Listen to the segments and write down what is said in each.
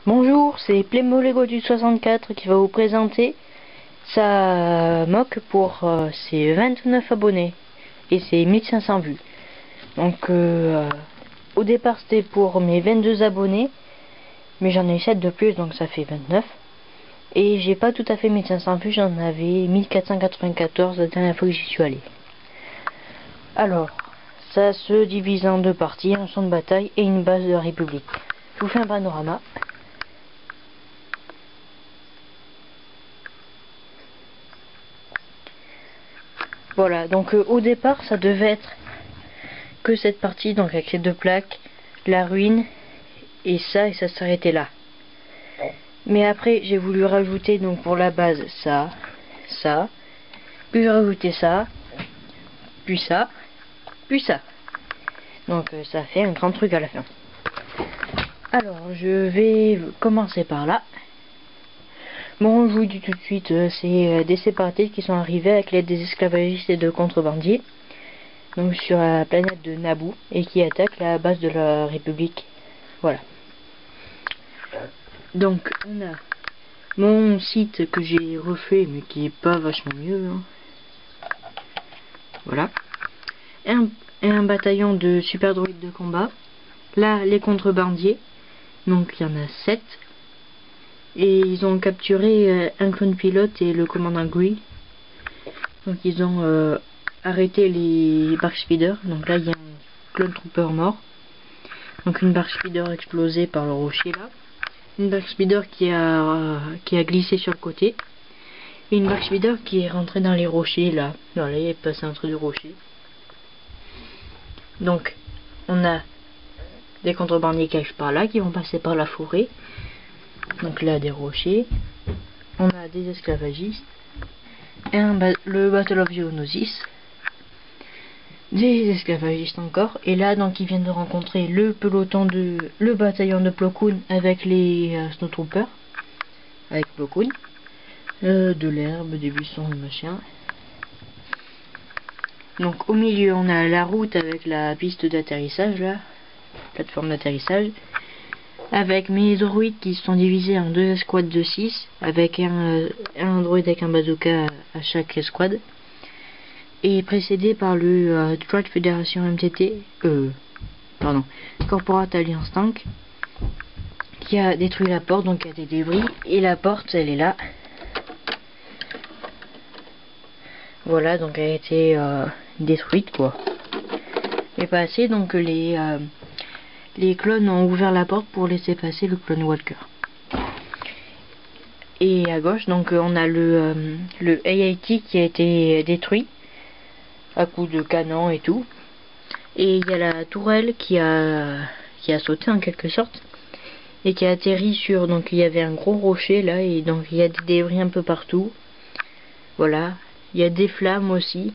Bonjour, c'est Playmo Lego du 64 qui va vous présenter sa mock pour ses 29 abonnés et ses 1500 vues. Donc au départ c'était pour mes 22 abonnés, mais j'en ai 7 de plus donc ça fait 29. Et j'ai pas tout à fait 1500 vues, j'en avais 1494 la dernière fois que j'y suis allé. Alors, ça se divise en deux parties, un champ de bataille et une base de la République. Je vous fais un panorama. Voilà, donc au départ ça devait être que cette partie, donc avec les deux plaques, la ruine et ça s'arrêtait là. Mais après j'ai voulu rajouter donc pour la base ça, puis j'ai rajouté ça, puis ça, puis ça. Donc ça fait un grand truc à la fin. Alors je vais commencer par là. Bon, je vous dis tout de suite, c'est des séparatistes qui sont arrivés avec l'aide des esclavagistes et de contrebandiers, donc sur la planète de Naboo, et qui attaquent la base de la République. Voilà. Donc on a mon site que j'ai refait, mais qui est pas vachement mieux. Hein. Voilà. Un bataillon de super droïdes de combat. Là, les contrebandiers. Donc il y en a 7. Et ils ont capturé un clone pilote et le commandant Gree. Donc ils ont arrêté les Bark Speeder. Donc là il y a un clone trooper mort. Donc une Bark Speeder explosée par le rocher là. Une Bark Speeder qui a glissé sur le côté. Et une Bark Speeder qui est rentrée dans les rochers là. Voilà, il est passé entre deux rochers. Donc on a des contrebandiers qui arrivent par là, qui vont passer par la forêt. Donc là des rochers. On a des esclavagistes. Le Battle of Geonosis. Des esclavagistes encore. Et là donc ils viennent de rencontrer le bataillon de Plo Koon avec les Snowtroopers. Avec Plo Koon. De l'herbe, des buissons, de machin. Donc au milieu on a la route avec la piste d'atterrissage là. Plateforme d'atterrissage. Avec mes droïdes qui sont divisés en deux escouades de 6, avec un droïde avec un bazooka à chaque escouade, et précédé par le Droid Fédération MTT, Corporate Alliance Tank, qui a détruit la porte, donc il y a des débris, et la porte elle est là. Voilà, donc elle a été détruite quoi. Mais pas assez, donc les clones ont ouvert la porte pour laisser passer le clone Walker. Et à gauche, donc on a le AIT qui a été détruit à coups de canon et tout. Et il y a la tourelle qui a sauté en quelque sorte et qui a atterri sur. Donc il y avait un gros rocher là et donc il y a des débris un peu partout. Voilà, il y a des flammes aussi.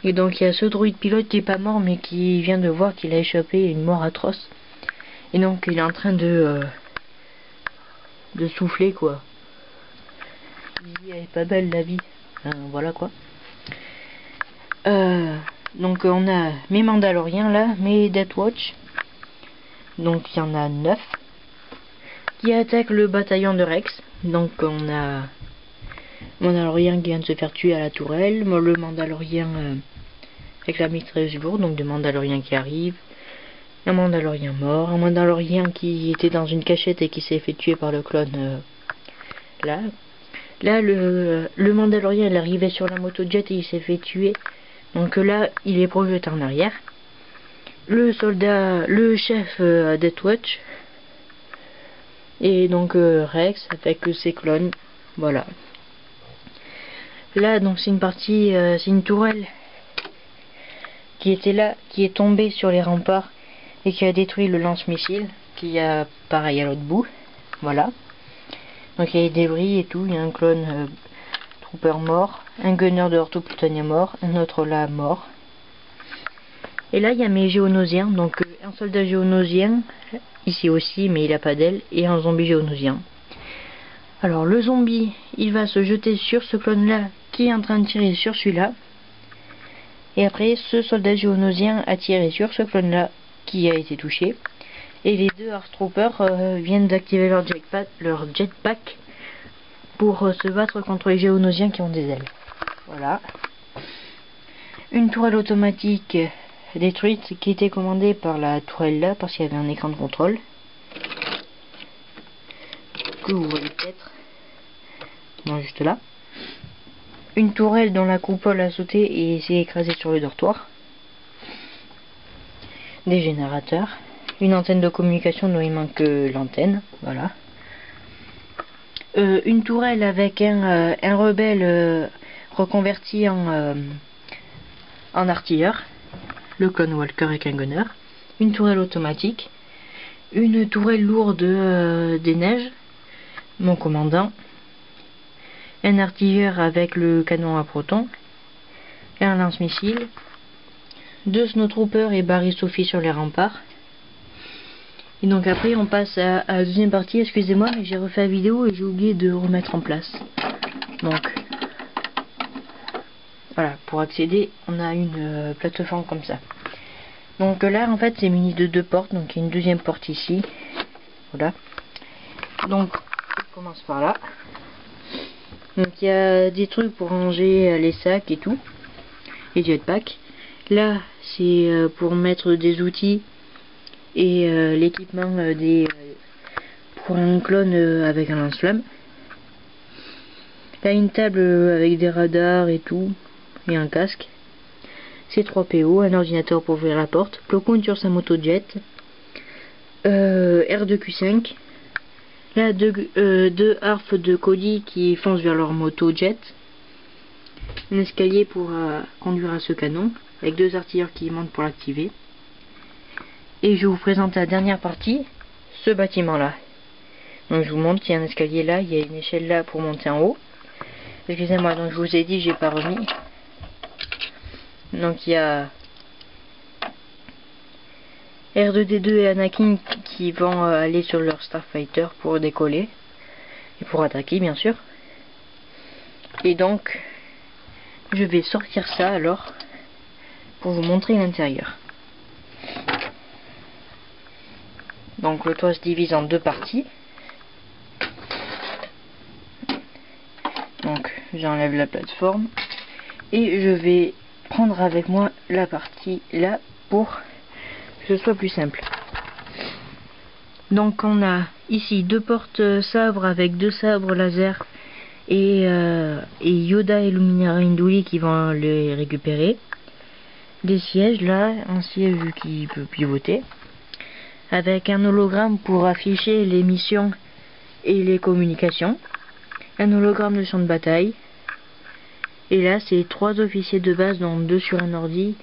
Et donc il y a ce droïde pilote qui est pas mort mais qui vient de voir qu'il a échappé à une mort atroce. Et donc il est en train de souffler quoi. Il est pas belle la vie. Voilà quoi. Donc on a mes Mandaloriens là, mes Death Watch. Donc il y en a 9 qui attaquent le bataillon de Rex. Donc on a Mandalorien qui vient de se faire tuer à la tourelle, le Mandalorien avec la mitrailleuse lourde, donc des Mandaloriens qui arrivent, un Mandalorien mort, un Mandalorien qui était dans une cachette et qui s'est fait tuer par le clone là. Là le Mandalorien il arrivait sur la motojet et il s'est fait tuer. Donc là il est projeté en arrière. Le chef Death Watch. Et donc Rex avec ses clones. Voilà. Là donc c'est une partie, c'est une tourelle qui était là, qui est tombée sur les remparts et qui a détruit le lance-missile qui a pareil à l'autre bout. Voilà. Donc il y a des débris et tout, il y a un clone trooper mort, un gunner de orthoplutonium mort, un autre là mort. Et là il y a mes géonosiens, donc un soldat géonosien, ici aussi mais il a pas d'aile, et un zombie géonosien. Alors le zombie il va se jeter sur ce clone là qui est en train de tirer sur celui-là. Et après ce soldat géonosien a tiré sur ce clone là qui a été touché. Et les deux Hearthtroopers viennent d'activer leur jetpack pour se battre contre les Géonosiens qui ont des ailes. Voilà. Une tourelle automatique détruite qui était commandée par la tourelle là parce qu'il y avait un écran de contrôle. Que vous voyez peut-être. Non, juste là. Une tourelle dont la coupole a sauté et s'est écrasée sur le dortoir. Des générateurs. Une antenne de communication dont il manque l'antenne. Voilà. Une tourelle avec un rebelle reconverti en artilleur. Le clone Walker avec un gunner. Une tourelle automatique. Une tourelle lourde des neiges. Mon commandant. Un artilleur avec le canon à proton. Un lance-missile. 2 snowtroopers et Barry Sophie sur les remparts. Et donc après on passe à la deuxième partie. Excusez-moi, mais j'ai refait la vidéo et j'ai oublié de remettre en place. Donc voilà, pour accéder on a une plateforme comme ça. Donc là en fait c'est muni de 2 portes, donc il y a une deuxième porte ici. Voilà. Donc on commence par là. Donc il y a des trucs pour ranger les sacs et tout. Les jetpacks. Là c'est pour mettre des outils et l'équipement pour un clone avec un lance-flamme. Là une table avec des radars et tout. Et un casque. C3PO, un ordinateur pour ouvrir la porte. Plo Koon sur sa moto jet. R2Q5. Là, deux harfs de Cody qui foncent vers leur moto jet. Un escalier pour conduire à ce canon, avec 2 artilleurs qui montent pour l'activer. Et je vous présente la dernière partie, ce bâtiment-là. Donc je vous montre, il y a un escalier là, il y a une échelle là pour monter en haut. Excusez-moi, donc je vous ai dit, j'ai pas remis. Donc il y a R2D2 et Anakin qui vont aller sur leur Starfighter pour décoller et pour attaquer bien sûr. Et donc je vais sortir ça alors pour vous montrer l'intérieur. Donc le toit se divise en 2 parties. Donc j'enlève la plateforme et je vais prendre avec moi la partie là pour que ce soit plus simple. Donc on a ici 2 portes sabres avec 2 sabres laser et Yoda et Luminara Induli qui vont les récupérer. Des sièges là, un siège qui peut pivoter avec un hologramme pour afficher les missions et les communications, un hologramme de champ de bataille. Et là, c'est 3 officiers de base, dont 2 sur un ordi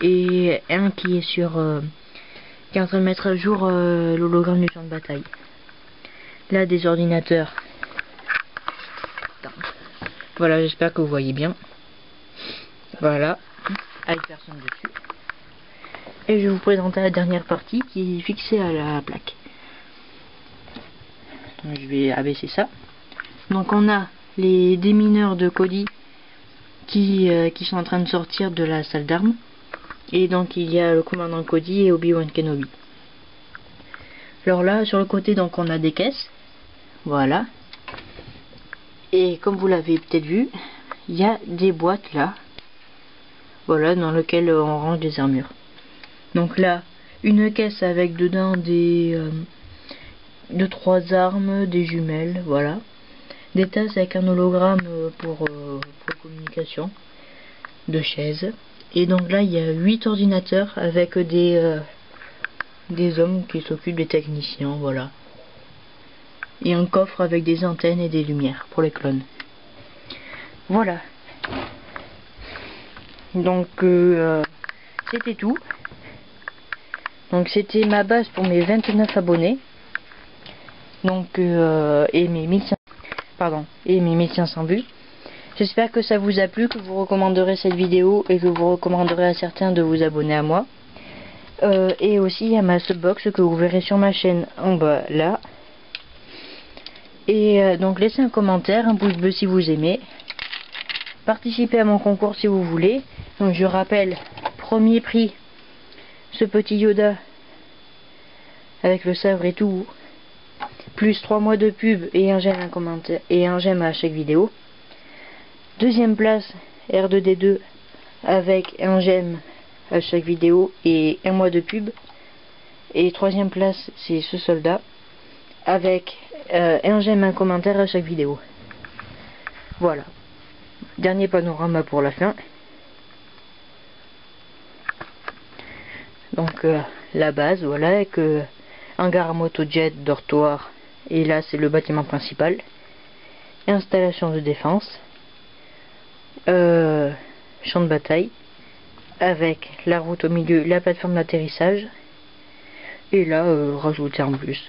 et un qui est sur qui est en train de mettre à jour l'hologramme du champ de bataille. Là, des ordinateurs. Voilà, j'espère que vous voyez bien. Voilà, avec personne dessus. Et je vais vous présenter la dernière partie qui est fixée à la plaque. Donc, je vais abaisser ça. Donc on a les démineurs de Cody qui sont en train de sortir de la salle d'armes. Et donc il y a le commandant Cody et Obi-Wan Kenobi. Alors là sur le côté donc on a des caisses. Voilà. Et comme vous l'avez peut-être vu, il y a des boîtes là. Voilà, dans lesquelles on range des armures. Donc là, une caisse avec dedans des 3 armes, des jumelles, voilà. Des tasses avec un hologramme pour communication, 2 chaises. Et donc là il y a 8 ordinateurs avec des hommes qui s'occupent des techniciens, voilà. Et un coffre avec des antennes et des lumières pour les clones. Voilà. Donc c'était tout. Donc c'était ma base pour mes 29 abonnés. Donc et mes 1500 vues. J'espère que ça vous a plu, que vous recommanderez cette vidéo et que vous recommanderez à certains de vous abonner à moi. Et aussi à ma subbox que vous verrez sur ma chaîne en bas là. Et donc laissez un commentaire, un pouce bleu si vous aimez. Participez à mon concours si vous voulez. Donc je rappelle, premier prix, ce petit Yoda avec le sabre et tout, plus 3 mois de pub et un j'aime, un commentaire et un j'aime à chaque vidéo. Deuxième place, R2D2 avec un j'aime à chaque vidéo et 1 mois de pub. Et troisième place, c'est ce soldat avec un j'aime, un commentaire à chaque vidéo. Voilà. Dernier panorama pour la fin. Donc la base, voilà, avec hangar à motojet, dortoir, et là c'est le bâtiment principal. Installation de défense, champ de bataille, avec la route au milieu, la plateforme d'atterrissage, et là rajouter en plus.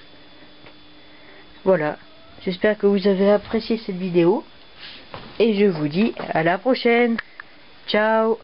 Voilà, j'espère que vous avez apprécié cette vidéo, et je vous dis à la prochaine. Ciao.